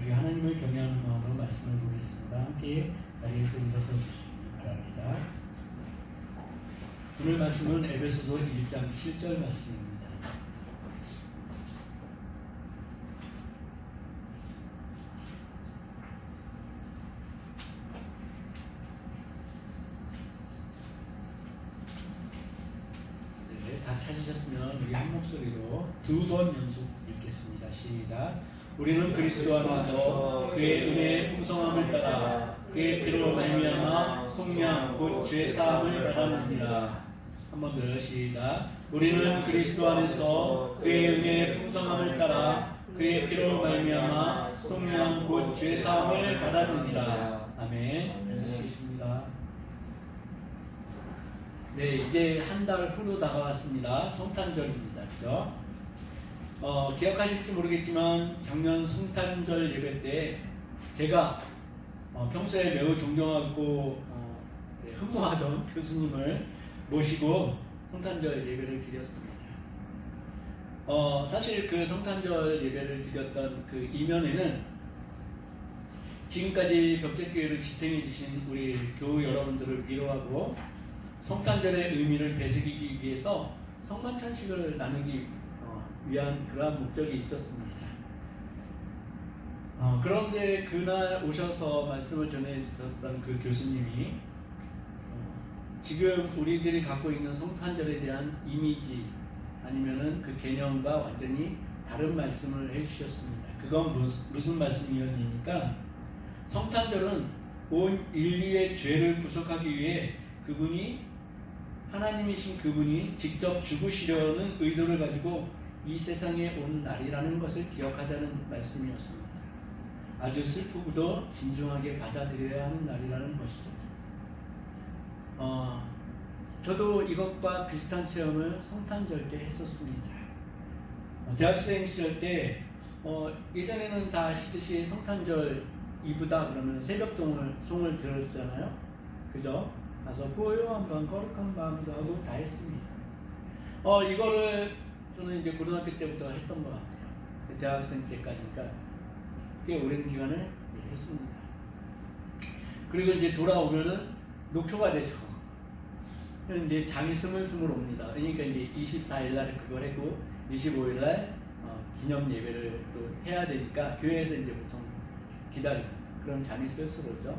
우리 하나님을 경외하는 마음으로 말씀을 보겠습니다. 함께 자리에서 일어서 주시기 바랍니다. 오늘 말씀은 에베소서 1장 7절 말씀입니다. 다 찾으셨으면 우리 한 목소리로 두 번 연속 읽겠습니다. 시작. 우리는 그리스도 안에서 그의 은혜의 풍성함을 따라 그의 피로 말미암아 속량 곧 죄 사함을 받았느니라. 한 번 더 시작. 우리는 그리스도 안에서 그의 은혜의 풍성함을 따라 그의 피로 말미암아 속량 곧 죄 사함을 받았느니라. 아멘. 앉으시겠습니다. 네, 이제 한 달 후로 다가왔습니다. 성탄절입니다. 그죠? 기억하실지 모르겠지만 작년 성탄절 예배 때 제가 평소에 매우 존경하고 흠모하던 교수님을 모시고 성탄절 예배를 드렸습니다. 사실 그 성탄절 예배를 드렸던 그 이면에는 지금까지 벽제교회를 지탱해 주신 우리 교우 여러분들을 위로하고 성탄절의 의미를 되새기기 위해서 성만찬식을 나누기 위한 그러한 목적이 있었습니다. 그런데 그날 오셔서 말씀을 전해 주셨던 그 교수님이 지금 우리들이 갖고 있는 성탄절에 대한 이미지 아니면은 그 개념과 완전히 다른 말씀을 해주셨습니다. 그건 무슨 말씀이었습니까? 성탄절은 온 인류의 죄를 구속하기 위해 하나님이신 그분이 직접 죽으시려는 의도를 가지고 이 세상에 온 날이라는 것을 기억하자는 말씀이었습니다. 아주 슬프고도 진중하게 받아들여야 하는 날이라는 것이죠. 저도 이것과 비슷한 체험을 성탄절 때 했었습니다. 대학생 시절 때 예전에는 다 아시듯이 성탄절 이브다 그러면 새벽송을 들었잖아요. 그죠? 가서 고요한 밤 거룩한 밤도 하고 다 했습니다. 이거를 저는 이제 고등학교 때부터 했던 것 같아요. 대학생 때까지니까 꽤 오랜 기간을 했습니다. 그리고 이제 돌아오면은 녹초가 되죠. 이제 잠이 스물스물 옵니다. 그러니까 이제 24일 날 그걸 했고 25일 날 기념 예배를 또 해야 되니까 교회에서 이제 보통 기다리고 그럼 잠이 슬슬 오죠.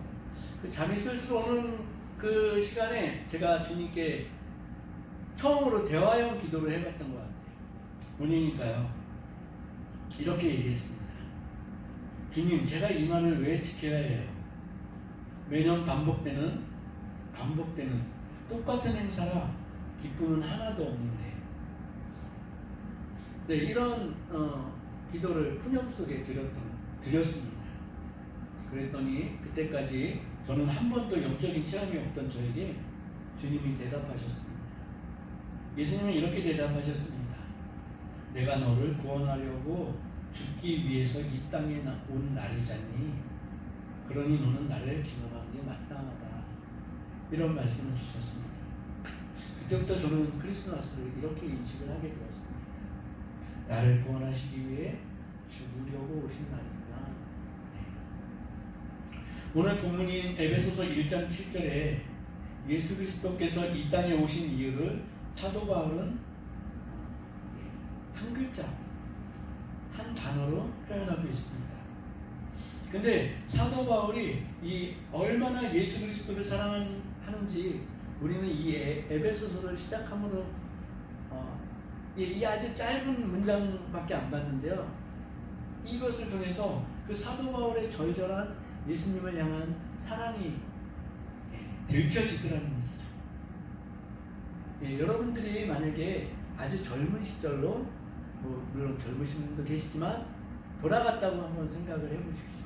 그 잠이 슬슬 오는 그 시간에 제가 주님께 처음으로 대화형 기도를 해봤던 것 같아요. 뭐냐니까요. 이렇게 얘기했습니다. 주님, 제가 이 날을 왜 지켜야 해요? 매년 반복되는 똑같은 행사라 기쁨은 하나도 없는데. 네, 이런 기도를 푸념 속에 드렸습니다. 그랬더니 그때까지 저는 한 번도 영적인 체험이 없던 저에게 주님이 대답하셨습니다. 예수님은 이렇게 대답하셨습니다. 내가 너를 구원하려고 죽기 위해서 이 땅에 온 날이잖니. 그러니 너는 나를 기념하는 게 마땅하다. 이런 말씀을 주셨습니다. 그때부터 저는 크리스마스를 이렇게 인식을 하게 되었습니다. 나를 구원하시기 위해 죽으려고 오신 날이구나. 오늘 본문인 에베소서 1장 7절에 예수 그리스도께서 이 땅에 오신 이유를 사도 바울은 한 글자, 한 단어로 표현하고 있습니다. 근데 사도 바울이 얼마나 예수 그리스도를 사랑하는지 우리는 이 에베소서를 시작함으로 이 아주 짧은 문장밖에 안 봤는데요. 이것을 통해서 그 사도 바울의 절절한 예수님을 향한 사랑이 들켜지더라는 얘기죠. 여러분들이 만약에 아주 젊은 시절로 물론 젊으신 분도 계시지만 돌아갔다고 한번 생각을 해보십시오.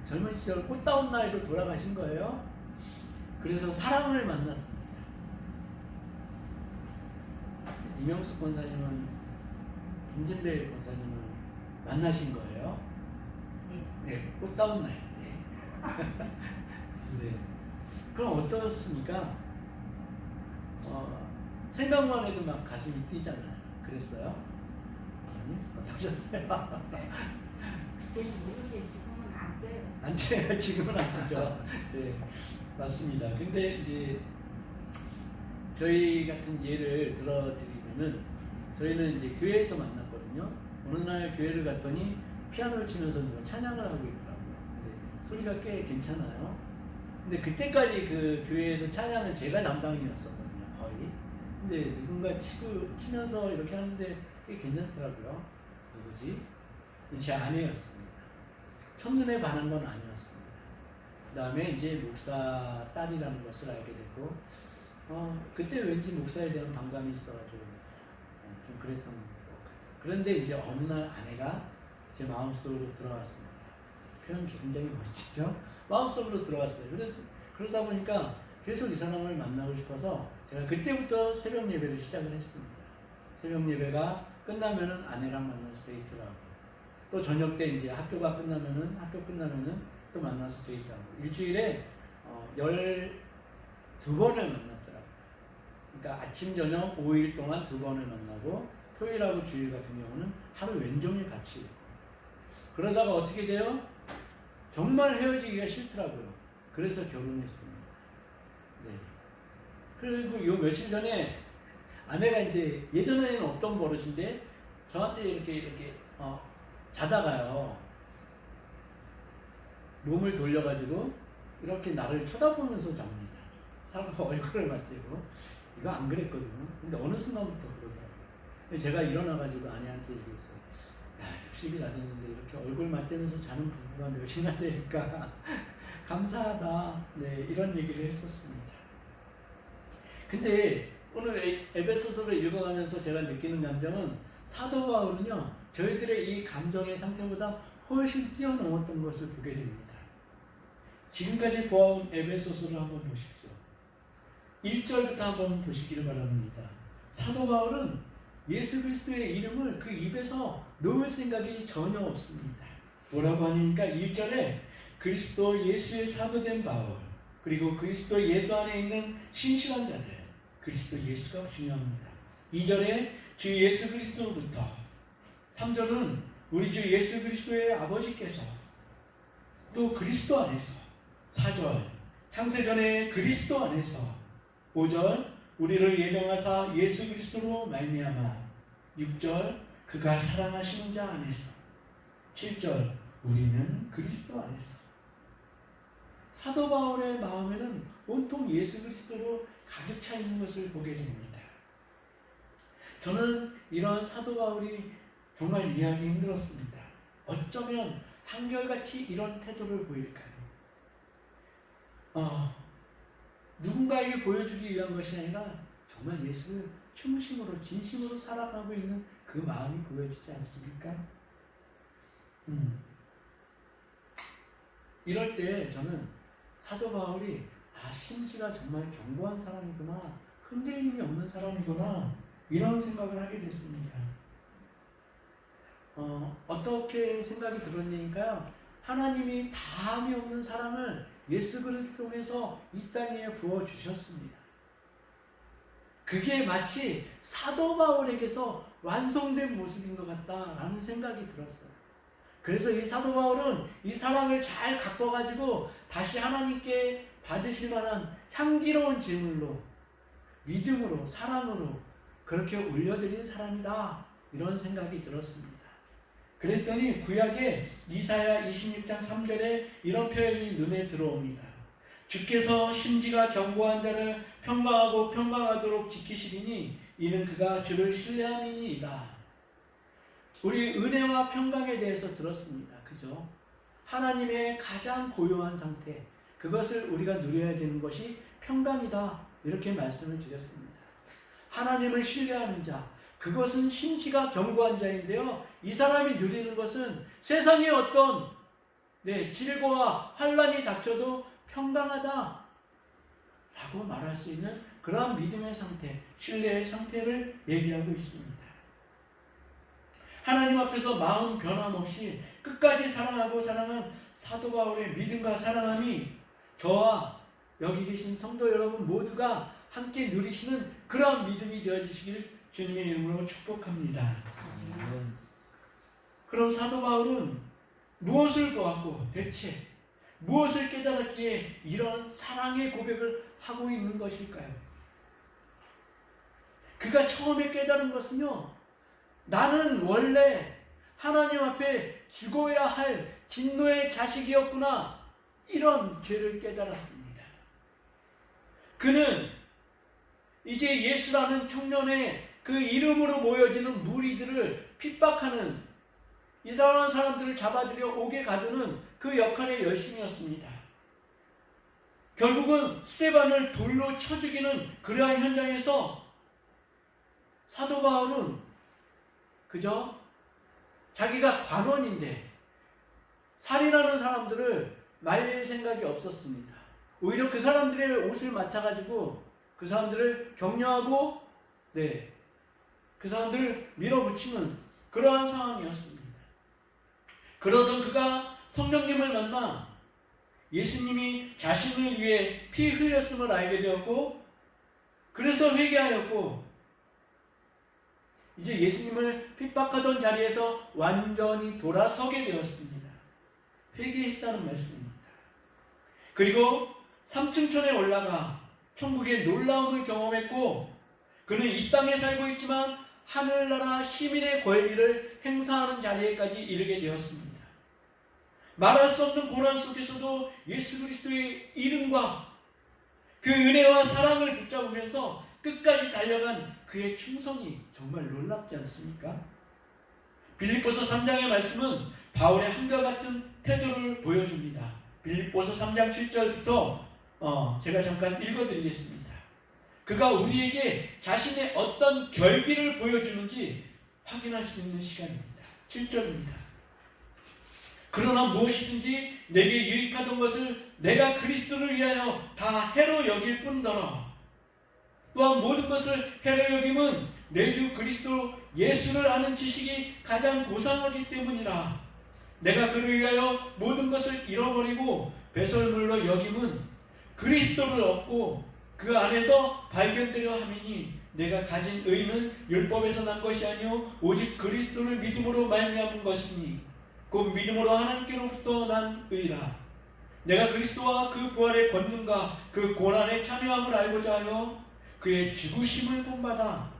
젊은 시절 꽃다운 나이로 돌아가신 거예요. 그래서 사랑을 만났습니다. 이명숙 권사님은 김진배 권사님은 만나신 거예요. 네, 꽃다운 나이. 네. 그럼 어떻습니까? 생각만 해도 막 가슴이 뛰잖아요. 그랬어요? 어떠셨어요? 그때는 모르는데 지금은 안 돼요. 안 돼요. 지금은 안 되죠. 네, 맞습니다. 근데 이제 저희 같은 예를 들어드리면은 저희는 이제 교회에서 만났거든요. 어느 날 교회를 갔더니 피아노를 치면서 누가 찬양을 하고 있더라고요. 근데 소리가 꽤 괜찮아요. 근데 그때까지 그 교회에서 찬양은 제가 담당이었었거든요, 거의. 근데 누군가 치면서 이렇게 하는데 꽤 괜찮더라고요. 누구지? 제 아내였습니다. 첫눈에 반한 건 아니었습니다. 그 다음에 이제 목사 딸이라는 것을 알게 됐고, 그때 왠지 목사에 대한 반감이 있어가지고 좀 그랬던 것 같아요. 그런데 이제 어느 날 아내가 제 마음속으로 들어왔습니다. 표현 굉장히 멋지죠? 마음속으로 들어왔어요. 그러다 보니까 계속 이 사람을 만나고 싶어서 제가 그때부터 새벽 예배를 시작을 했습니다. 새벽 예배가 끝나면은 아내랑 만나서 데이트를 하고, 또 저녁 때 이제 학교 끝나면은 또 만나서 데이트하고, 일주일에 12번을 만났더라고요. 그러니까 아침 저녁 5일 동안 2번을 만나고, 토요일하고 주일 같은 경우는 하루 왼종일 같이 있고, 그러다가 어떻게 돼요? 정말 헤어지기가 싫더라고요. 그래서 결혼했습니다. 네. 그리고 요 며칠 전에 아내가 이제 예전에는 없던 버릇인데 저한테 이렇게 자다가요, 몸을 돌려가지고 이렇게 나를 쳐다보면서 잡니다. 서로 얼굴을 맞대고. 이거 안 그랬거든요. 근데 어느 순간부터 그러더라고요. 제가 일어나가지고 아내한테 얘기했어요. 야, 60이 다 됐는데 이렇게 얼굴 맞대면서 자는 부부가 몇이나 되니까 감사하다. 네, 이런 얘기를 했었습니다. 근데 오늘 에베소서를 읽어가면서 제가 느끼는 감정은, 사도 바울은요, 저희들의 이 감정의 상태보다 훨씬 뛰어넘었던 것을 보게 됩니다. 지금까지 보아온 에베소서를 한번 보십시오. 1절부터 한번 보시기를 바랍니다. 사도 바울은 예수 그리스도의 이름을 그 입에서 놓을 생각이 전혀 없습니다. 뭐라고 하니까 1절에 그리스도 예수의 사도된 바울, 그리고 그리스도 예수 안에 있는 신실한 자들, 그리스도 예수가 중요합니다. 2절에 주 예수 그리스도로부터, 3절은 우리 주 예수 그리스도의 아버지께서, 또 그리스도 안에서, 4절 창세전에 그리스도 안에서, 5절 우리를 예정하사 예수 그리스도로 말미암아, 6절 그가 사랑하시는 자 안에서, 7절 우리는 그리스도 안에서. 사도 바울의 마음에는 온통 예수 그리스도로 가득 차 있는 것을 보게 됩니다. 저는 이런 사도 바울이 정말 이해하기 힘들었습니다. 어쩌면 한결같이 이런 태도를 보일까요? 누군가에게 보여주기 위한 것이 아니라 정말 예수를 충심으로 진심으로 사랑하고 있는 그 마음이 보여지지 않습니까? 이럴 때 저는 사도 바울이 심지가 정말 견고한 사람이구나, 흔들림이 없는 사람이구나, 이런 생각을 하게 됐습니다. 어떻게 생각이 들었냐니까요, 하나님이 다함이 없는 사람을 예수 그리스도 통해서 이 땅 위에 부어주셨습니다. 그게 마치 사도 바울에게서 완성된 모습인 것 같다라는 생각이 들었어요. 그래서 이 사도 바울은 이 사랑을 잘 가꿔가지고 다시 하나님께 받으실 만한 향기로운 제물로, 믿음으로, 사랑으로 그렇게 올려드린 사람이다, 이런 생각이 들었습니다. 그랬더니 구약의 이사야 26장 3절에 이런 표현이 눈에 들어옵니다. 주께서 심지가 견고한 자를 평강하고 평강하도록 지키시리니 이는 그가 주를 신뢰함이니이다. 우리 은혜와 평강에 대해서 들었습니다. 그죠? 하나님의 가장 고요한 상태, 그것을 우리가 누려야 되는 것이 평강이다, 이렇게 말씀을 드렸습니다. 하나님을 신뢰하는 자, 그것은 심지가 견고한 자인데요, 이 사람이 누리는 것은 세상에 어떤 질고와 환란이 닥쳐도 평강하다 라고 말할 수 있는 그러한 믿음의 상태, 신뢰의 상태를 얘기하고 있습니다. 하나님 앞에서 마음 변함없이 끝까지 사랑하고 사랑한 사도 바울의 믿음과 사랑함이 저와 여기 계신 성도 여러분 모두가 함께 누리시는 그러한 믿음이 되어지시기를 주님의 이름으로 축복합니다. 그럼 사도 바울은 무엇을 보았고 대체 무엇을 깨달았기에 이런 사랑의 고백을 하고 있는 것일까요? 그가 처음에 깨달은 것은요, 나는 원래 하나님 앞에 죽어야 할 진노의 자식이었구나, 이런 죄를 깨달았습니다. 그는 이제 예수라는 청년의 그 이름으로 모여지는 무리들을 핍박하는, 이상한 사람들을 잡아들여 옥에 가두는 그 역할에 열심이었습니다. 결국은 스데반을 돌로 쳐 죽이는 그러한 현장에서 사도 바울은 그저 자기가 관원인데 살인하는 사람들을 말릴 생각이 없었습니다. 오히려 그 사람들의 옷을 맡아가지고 그 사람들을 격려하고 그 사람들을 밀어붙이는 그러한 상황이었습니다. 그러던 그가 성령님을 만나 예수님이 자신을 위해 피 흘렸음을 알게 되었고, 그래서 회개하였고, 이제 예수님을 핍박하던 자리에서 완전히 돌아서게 되었습니다. 회개했다는 말씀입니다. 그리고 삼층천에 올라가 천국의 놀라움을 경험했고, 그는 이 땅에 살고 있지만 하늘나라 시민의 권리를 행사하는 자리에까지 이르게 되었습니다. 말할 수 없는 고난 속에서도 예수 그리스도의 이름과 그 은혜와 사랑을 붙잡으면서 끝까지 달려간 그의 충성이 정말 놀랍지 않습니까? 빌립보서 3장의 말씀은 바울의 한과 같은 태도를 보여줍니다. 빌립보서 3장 7절부터 제가 잠깐 읽어드리겠습니다. 그가 우리에게 자신의 어떤 결기를 보여주는지 확인할 수 있는 시간입니다. 7절입니다. 그러나 무엇이든지 내게 유익하던 것을 내가 그리스도를 위하여 다 해로 여길 뿐더러 또한 모든 것을 해로 여김은 내 주 그리스도 예수를 아는 지식이 가장 고상하기 때문이라. 내가 그를 위하여 모든 것을 잃어버리고 배설물로 여김은 그리스도를 얻고 그 안에서 발견되려 함이니 내가 가진 의는 율법에서 난 것이 아니요 오직 그리스도를 믿음으로 말미암은 것이니 곧 믿음으로 하나님께로부터 난 의라. 내가 그리스도와 그 부활의 권능과 그 고난에 참여함을 알고자 하여 그의 죽으심을 본받아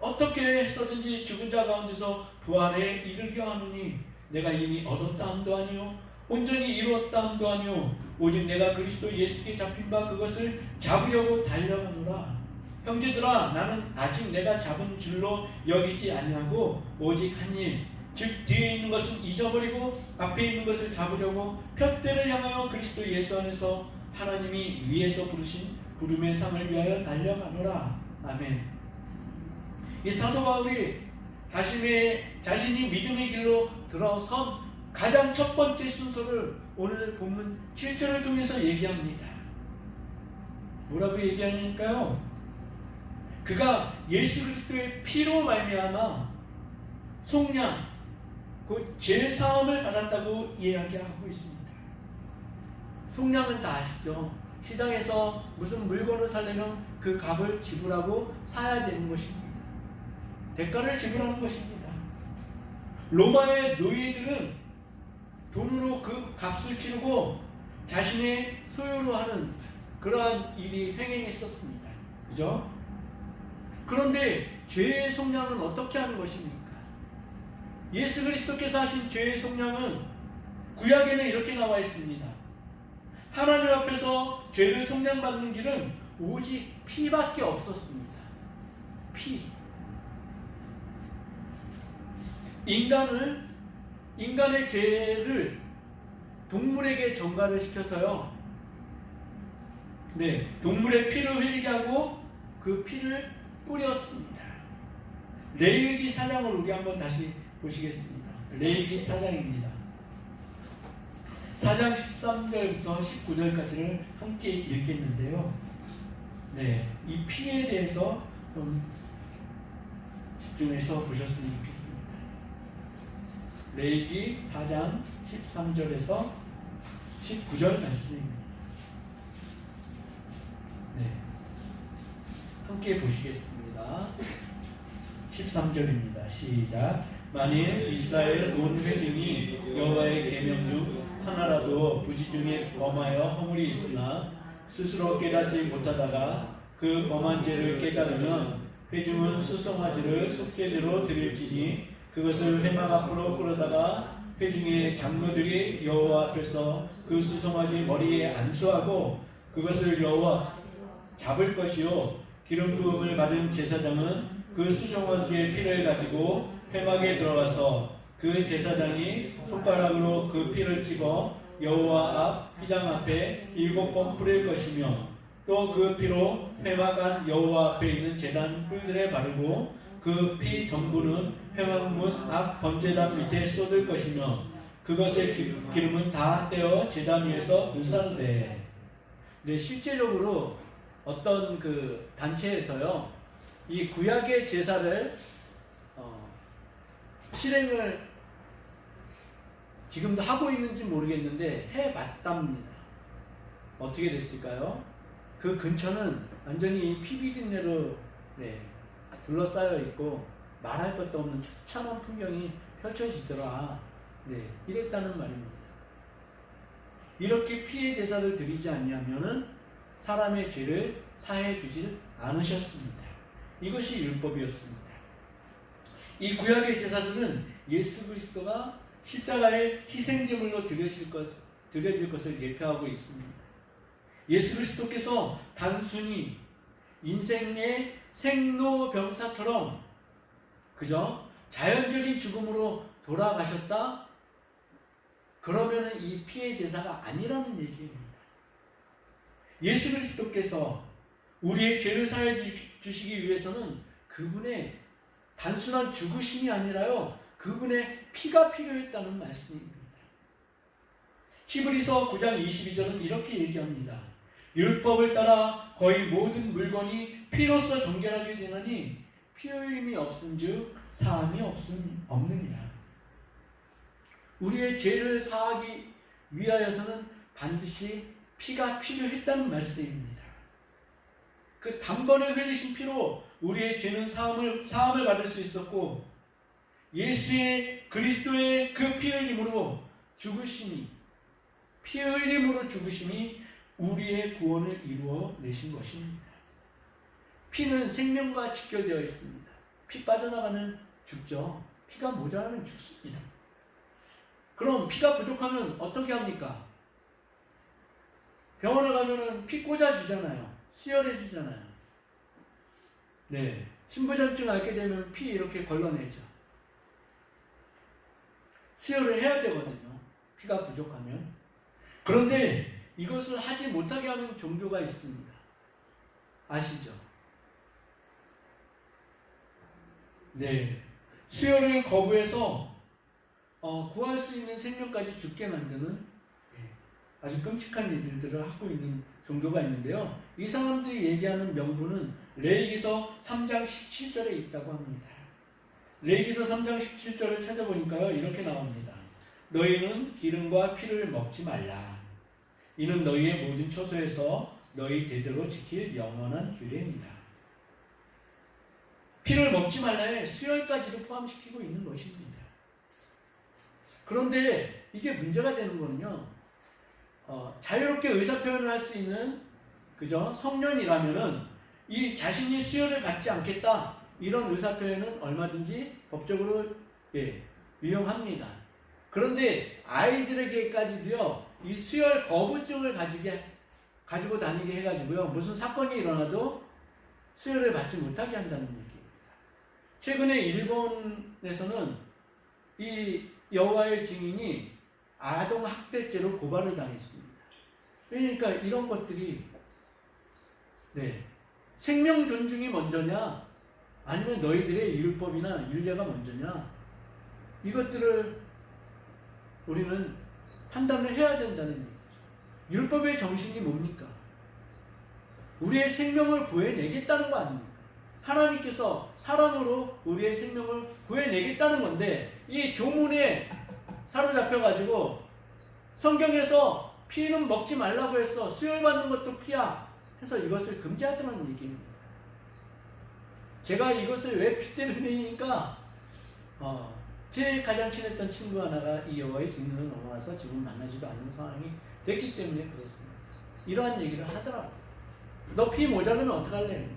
어떻게 해서든지 죽은 자 가운데서 부활에 이르려 하느니 내가 이미 얻었다 함도 아니요 온전히 이루었다 함도 아니요 오직 내가 그리스도 예수께 잡힌 바 그것을 잡으려고 달려가노라. 형제들아, 나는 아직 내가 잡은 줄로 여기지 아니하고 오직 한 일, 즉 뒤에 있는 것은 잊어버리고 앞에 있는 것을 잡으려고 푯대를 향하여 그리스도 예수 안에서 하나님이 위에서 부르신 부름의 상을 위하여 달려가노라. 아멘. 이 사도 바울이 자신이 믿음의 길로 들어선 가장 첫 번째 순서를 오늘 본문 7절을 통해서 얘기합니다. 뭐라고 얘기하니까요? 그가 예수 그리스도의 피로 말미암아 속량, 곧 죄사함을 받았다고 이야기하고 있습니다. 속량은 다 아시죠? 시장에서 무슨 물건을 사려면 그 값을 지불하고 사야 되는 것입니다. 대가를 지불하는 것입니다. 로마의 노예들은 돈으로 그 값을 치르고 자신의 소유로 하는 그러한 일이 횡행했었습니다. 그죠? 그런데 죄의 속량은 어떻게 하는 것입니까? 예수 그리스도께서 하신 죄의 속량은 구약에는 이렇게 나와 있습니다. 하나님 앞에서 죄를 속량받는 길은 오직 피밖에 없었습니다. 피. 인간의 죄를 동물에게 전가를 시켜서요. 동물의 피를 흘리게 하고 그 피를 뿌렸습니다. 레위기 4장을 우리 한번 다시 보시겠습니다. 레위기 4장입니다. 4장 13절부터 19절까지를 함께 읽겠는데요. 이 피에 대해서 좀 집중해서 보셨으면 좋겠습니다. 레위기 4장 13절에서 19절 말씀입니다. 함께 보시겠습니다. 13절입니다. 시작. 만일 이스라엘 온 회중이 여호와의 계명 중 하나라도 부지 중에 범하여 허물이 있으나 스스로 깨닫지 못하다가 그 범한 죄를 깨달으면 회중은 수송아지를 속죄제로 드릴지니 그것을 회막 앞으로 끌어다가 회중의 장로들이 여호와 앞에서 그 수송아지 머리에 안수하고 그것을 여호와 잡을 것이요 기름 부음을 받은 제사장은 그 수송아지의 피를 가지고 회막에 들어가서 그 제사장이 손가락으로 그 피를 찍어 여호와 앞 휘장 앞에 7번 뿌릴 것이며 또 그 피로 회막 안 여호와 앞에 있는 제단 뿔들에 바르고 그 피 전부는 회막문 앞 번제단 밑에 쏟을 것이며 그것의 기름은 다 떼어 제단 위에서 불사르되. 네, 실제적으로 어떤 그 단체에서요 이 구약의 제사를 실행을 지금도 하고 있는지 모르겠는데 해봤답니다. 어떻게 됐을까요? 그 근처는 완전히 피비린내로 둘러싸여 있고 말할 것도 없는 처참한 풍경이 펼쳐지더라. 이랬다는 말입니다. 이렇게 피의 제사를 드리지 아니하면은 사람의 죄를 사해 주질 않으셨습니다. 이것이 율법이었습니다. 이 구약의 제사들은 예수 그리스도가 십자가의 희생제물로 드려질 것을 예표하고 있습니다. 예수 그리스도께서 단순히 인생의 생로병사처럼 그저 자연적인 죽음으로 돌아가셨다? 그러면은 이 피의 제사가 아니라는 얘기입니다. 예수 그리스도께서 우리의 죄를 사해 주시기 위해서는 그분의 단순한 죽으심이 아니라요 그분의 피가 필요했다는 말씀입니다. 히브리서 9장 22절은 이렇게 얘기합니다. 율법을 따라 거의 모든 물건이 피로써 정결하게 되나니 피 흘림이 없은즉 사함이 없느니라. 우리의 죄를 사하기 위하여서는 반드시 피가 필요했다는 말씀입니다. 그 단번에 흘리신 피로 우리의 죄는 사함을 받을 수 있었고 예수의 그리스도의 그 피 흘림으로 피 흘림으로 죽으심이 우리의 구원을 이루어 내신 것입니다. 피는 생명과 직결되어 있습니다. 피 빠져나가면 죽죠. 피가 모자라면 죽습니다. 그럼 피가 부족하면 어떻게 합니까? 병원에 가면은 피 꽂아주잖아요. 수혈해주잖아요. 신부전증 앓게 되면 피 이렇게 걸러내죠. 수혈을 해야 되거든요. 피가 부족하면. 그런데 이것을 하지 못하게 하는 종교가 있습니다. 아시죠? 수혈을 거부해서 구할 수 있는 생명까지 죽게 만드는 아주 끔찍한 일들을 하고 있는 종교가 있는데요. 이 사람들이 얘기하는 명분은 레위기서 3장 17절에 있다고 합니다. 레위기서 3장 17절을 찾아보니까요 이렇게 나옵니다. 너희는 기름과 피를 먹지 말라. 이는 너희의 모든 처소에서 너희 대대로 지킬 영원한 규례입니다. 피를 먹지 말라에 수혈까지도 포함시키고 있는 것입니다. 그런데 이게 문제가 되는 거는요. 자유롭게 의사표현을 할 수 있는 그죠? 성년이라면은 이 자신이 수혈을 받지 않겠다 이런 의사표현은 얼마든지 법적으로 유용합니다. 그런데 아이들에게까지도요 이 수혈 거부증을 가지고 다니게 해가지고요 무슨 사건이 일어나도 수혈을 받지 못하게 한다는 얘기입니다. 최근에 일본에서는 이 여호와의 증인이 아동 학대죄로 고발을 당했습니다. 그러니까 이런 것들이 생명 존중이 먼저냐 아니면 너희들의 율법이나 율례가 먼저냐 이것들을 우리는 판단을 해야 된다는 얘기죠. 율법의 정신이 뭡니까? 우리의 생명을 구해내겠다는 거 아닙니까? 하나님께서 사랑으로 우리의 생명을 구해내겠다는 건데 이 교문에 사로잡혀가지고 성경에서 피는 먹지 말라고 해서 수혈받는 것도 피야 해서 이것을 금지하더라는 얘기입니다. 제가 이것을 왜 피 때문이니까 제 가장 친했던 친구 하나가 이 여호와의 증인으로 넘어와서 지금 만나지도 않는 상황이 됐기 때문에 그렇습니다. 이러한 얘기를 하더라고요. 너 피 모자르면 어떡할래?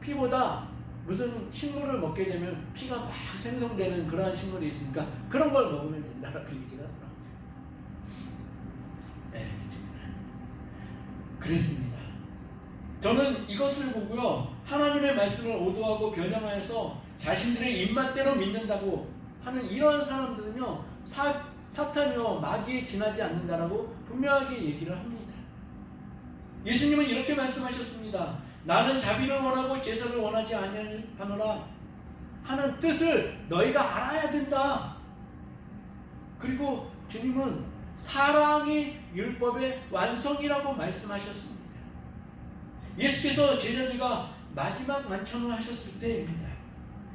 피보다 무슨 식물을 먹게 되면 피가 막 생성되는 그러한 식물이 있으니까 그런 걸 먹으면 된다라고 얘기를 하더라고요. 네, 그랬습니다. 저는 이것을 보고요, 하나님의 말씀을 오도하고 변형해서 자신들의 입맛대로 믿는다고 하는 이러한 사람들은요, 사탄이요 마귀에 지나지 않는다라고 분명하게 얘기를 합니다. 예수님은 이렇게 말씀하셨습니다. 나는 자비를 원하고 제사를 원하지 아니하노라 하는 뜻을 너희가 알아야 된다. 그리고 주님은 사랑이 율법의 완성이라고 말씀하셨습니다. 예수께서 제자들과 마지막 만찬을 하셨을 때입니다.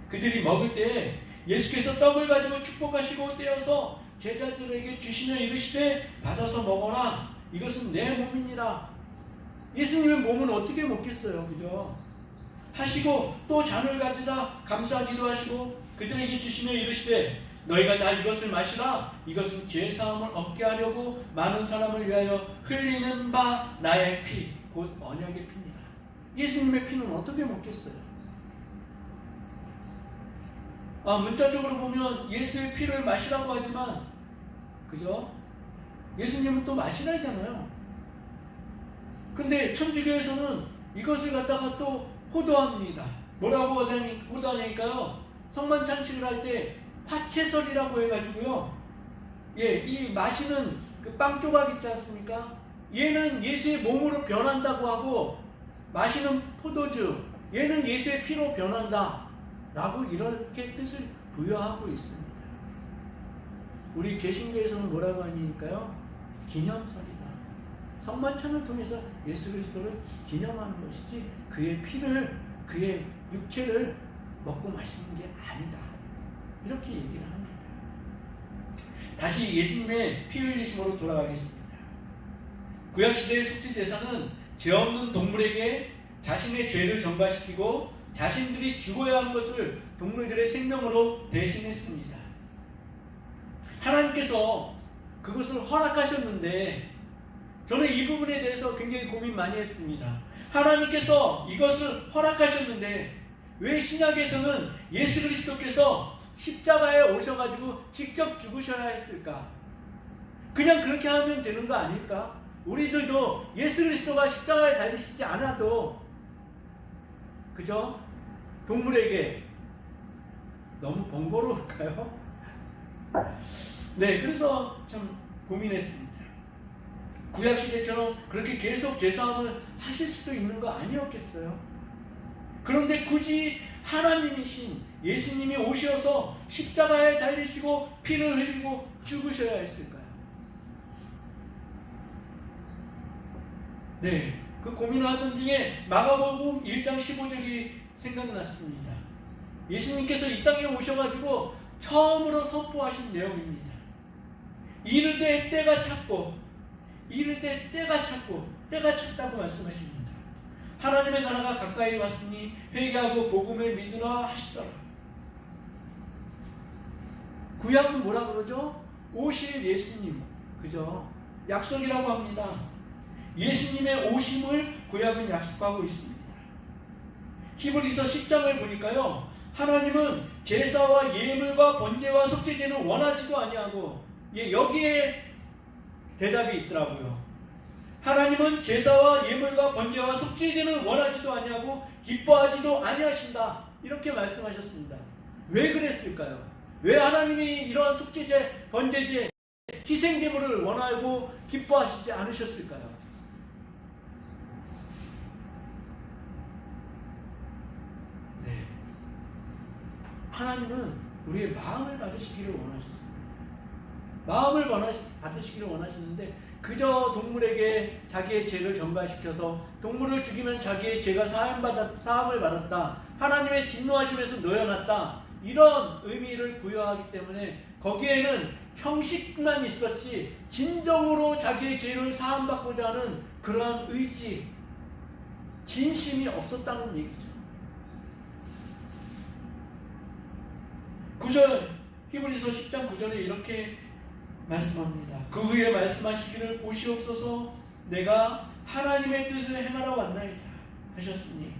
그들이 먹을 때 예수께서 떡을 가지고 축복하시고 떼어서 제자들에게 주시며 이르시되 받아서 먹어라. 이것은 내 몸이니라. 예수님의 몸은 어떻게 먹겠어요? 그죠? 하시고 또 잔을 가지사 감사하기도 하시고 그들에게 주시며 이르시되 너희가 다 이것을 마시라. 이것은 죄사함을 얻게 하려고 많은 사람을 위하여 흘리는 바 나의 피, 곧 언약의 피니라. 예수님의 피는 어떻게 먹겠어요? 문자적으로 보면 예수의 피를 마시라고 하지만, 그죠? 예수님은 또 마시라 하잖아요. 근데 천주교에서는 이것을 갖다가 또 호도합니다. 뭐라고 호도하니까요, 성만찬식을 할 때 화채설이라고 해가지고요, 이 마시는 그 빵 조각 있지 않습니까? 얘는 예수의 몸으로 변한다고 하고, 마시는 포도주, 얘는 예수의 피로 변한다 라고 이렇게 뜻을 부여하고 있습니다. 우리 개신교에서는 뭐라고 하니까요, 기념설이다. 성만찬을 통해서 예수 그리스도를 기념하는 것이지 그의 피를, 그의 육체를 먹고 마시는 게 아니다. 이렇게 얘기를 합니다. 다시 예수님의 피 흘리심으로 돌아가겠습니다. 구약시대의 속죄제사는 죄 없는 동물에게 자신의 죄를 전가시키고 자신들이 죽어야 하는 것을 동물들의 생명으로 대신했습니다. 하나님께서 그것을 허락하셨는데 저는 이 부분에 대해서 굉장히 고민 많이 했습니다. 하나님께서 이것을 허락하셨는데 왜 신약에서는 예수 그리스도께서 십자가에 오셔가지고 직접 죽으셔야 했을까? 그냥 그렇게 하면 되는 거 아닐까? 우리들도 예수 그리스도가 십자가에 달리시지 않아도, 그죠? 동물에게 너무 번거로울까요? 네, 그래서 참 고민했습니다. 구약시대처럼 그렇게 계속 죄사함을 하실 수도 있는 거 아니었겠어요? 그런데 굳이 하나님이신 예수님이 오셔서 십자가에 달리시고 피를 흘리고 죽으셔야 했을까요? 네, 그 고민을 하던 중에 마가복음 1장 15절이 생각났습니다. 예수님께서 이 땅에 오셔가지고 처음으로 선포하신 내용입니다. 이르되 때가 찼고, 이르되 때가 찼고, 때가 찼다고 말씀하십니다. 하나님의 나라가 가까이 왔으니 회개하고 복음을 믿으라 하시더라. 구약은 뭐라 그러죠? 오실 예수님, 그죠? 약속이라고 합니다. 예수님의 오심을 구약은 약속하고 있습니다. 히브리서 10장을 보니까요, 하나님은 제사와 예물과 번제와 속죄제는 원하지도 아니하고, 여기에 대답이 있더라고요. 하나님은 제사와 예물과 번제와 속죄제는 원하지도 아니하고 기뻐하지도 아니하신다. 이렇게 말씀하셨습니다. 왜 그랬을까요? 왜 하나님이 이러한 속죄제, 번제제, 희생제물을 원하고 기뻐하시지 않으셨을까요? 네, 하나님은 우리의 마음을 받으시기를 원하셨습니다. 마음을 받으시기를 원하시는데 그저 동물에게 자기의 죄를 전가시켜서 동물을 죽이면 자기의 죄가 사함을 받았다, 하나님의 진노하심에서 놓여놨다, 이런 의미를 부여하기 때문에 거기에는 형식만 있었지 진정으로 자기의 죄를 사함받고자 하는 그러한 의지, 진심이 없었다는 얘기죠. 9절 히브리서 10장 9절에 이렇게 말씀합니다. 그 후에 말씀하시기를 보시옵소서 내가 하나님의 뜻을 행하러 왔나이다 하셨으니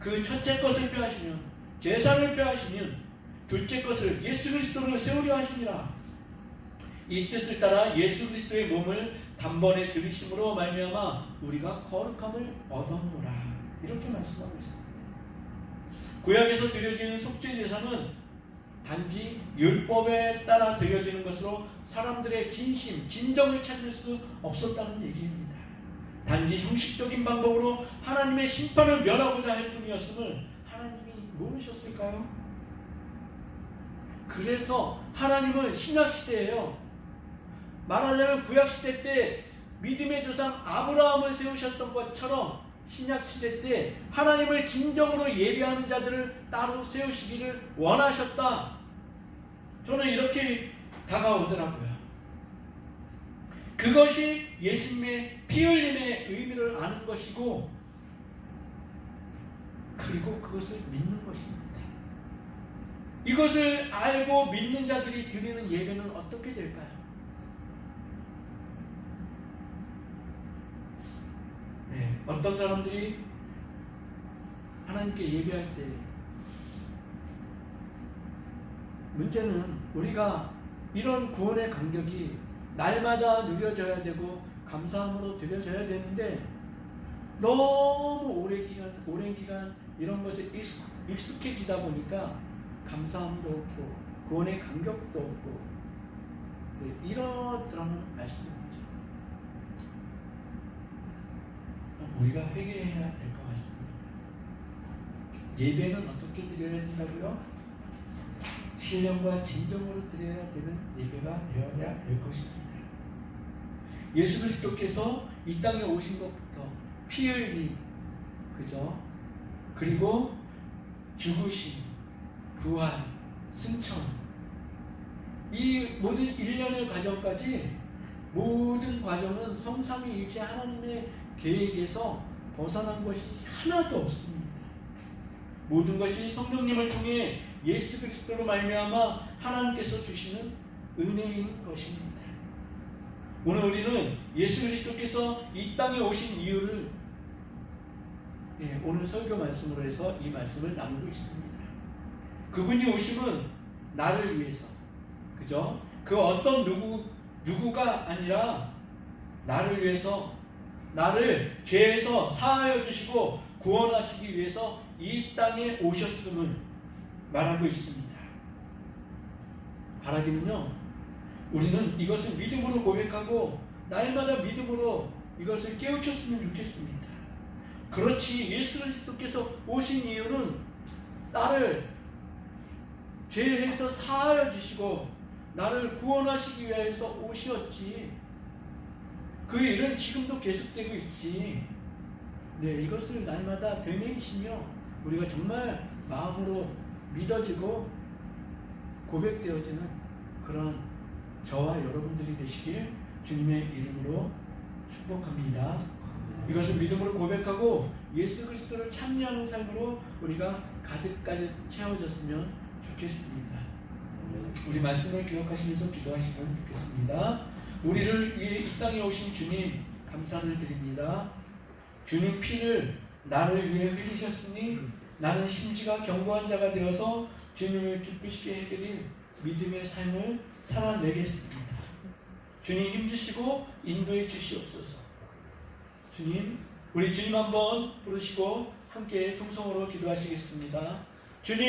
그 첫째 것을 폐하시면 제사를 폐하시면 둘째 것을 예수 그리스도를 세우려 하시니라. 이 뜻을 따라 예수 그리스도의 몸을 단번에 들이심으로 말미암아 우리가 거룩함을 얻었노라. 이렇게 말씀하고 있습니다. 구약에서 드려지는 속죄 제사는 단지 율법에 따라 드려지는 것으로 사람들의 진심, 진정을 찾을 수 없었다는 얘기입니다. 단지 형식적인 방법으로 하나님의 심판을 면하고자 할 뿐이었음을 하나님이 모르셨을까요? 그래서 하나님은 신약시대예요. 말하자면 구약시대 때 믿음의 조상 아브라함을 세우셨던 것처럼 신약시대 때 하나님을 진정으로 예배하는 자들을 따로 세우시기를 원하셨다. 저는 이렇게 다가오더라고요. 그것이 예수님의 피 흘림의 의미를 아는 것이고 그리고 그것을 믿는 것입니다. 이것을 알고 믿는 자들이 드리는 예배는 어떻게 될까요? 네, 어떤 사람들이 하나님께 예배할 때 문제는 우리가 이런 구원의 감격이 날마다 누려져야 되고 감사함으로 드려져야 되는데 너무 오랜 기간 이런 것에 익숙해지다 보니까 감사함도 없고 구원의 감격도 없고 이러더라는 말씀이죠. 우리가 회개해야 될 것 같습니다. 예배는 어떻게 드려야 된다고요? 신령과 진정으로 드려야 되는 예배가 되어야 될 것입니다. 예수 그리스도께서 이 땅에 오신 것부터 피 흘림, 그죠? 그리고 죽으심, 부활, 승천, 이 모든 일련의 과정까지 모든 과정은 성삼위일체 하나님의 계획에서 벗어난 것이 하나도 없습니다. 모든 것이 성령님을 통해 예수 그리스도로 말미암아 하나님께서 주시는 은혜인 것입니다. 오늘 우리는 예수 그리스도께서 이 땅에 오신 이유를 오늘 설교 말씀으로 해서 이 말씀을 나누고 있습니다. 그분이 오심은 나를 위해서, 그죠? 그 어떤 누구가 아니라 나를 위해서, 나를 죄에서 사하여 주시고 구원하시기 위해서 이 땅에 오셨음을 말하고 있습니다. 바라기는요, 우리는 이것을 믿음으로 고백하고 날마다 믿음으로 이것을 깨우쳤으면 좋겠습니다. 그렇지, 예수 그리스도께서 오신 이유는 나를 죄에서 사하여 주시고 나를 구원하시기 위해서 오셨지. 그 일은 지금도 계속되고 있지. 네, 이것을 날마다 되뇌이시며 우리가 정말 마음으로 믿어지고 고백되어지는 그런 저와 여러분들이 되시길 주님의 이름으로 축복합니다. 이것을 믿음으로 고백하고 예수 그리스도를 찬미하는 삶으로 우리가 가득가득 채워졌으면 좋겠습니다. 우리 말씀을 기억하시면서 기도하시면 좋겠습니다. 우리를 위해 이 땅에 오신 주님 감사를 드립니다. 주님 피를 나를 위해 흘리셨으니 나는 심지가 견고한 자가 되어서 주님을 기쁘시게 해드릴 믿음의 삶을 살아내겠습니다. 주님 힘주시고 인도해 주시옵소서. 주님, 우리 주님 한번 부르시고 함께 통성으로 기도하시겠습니다. 주님!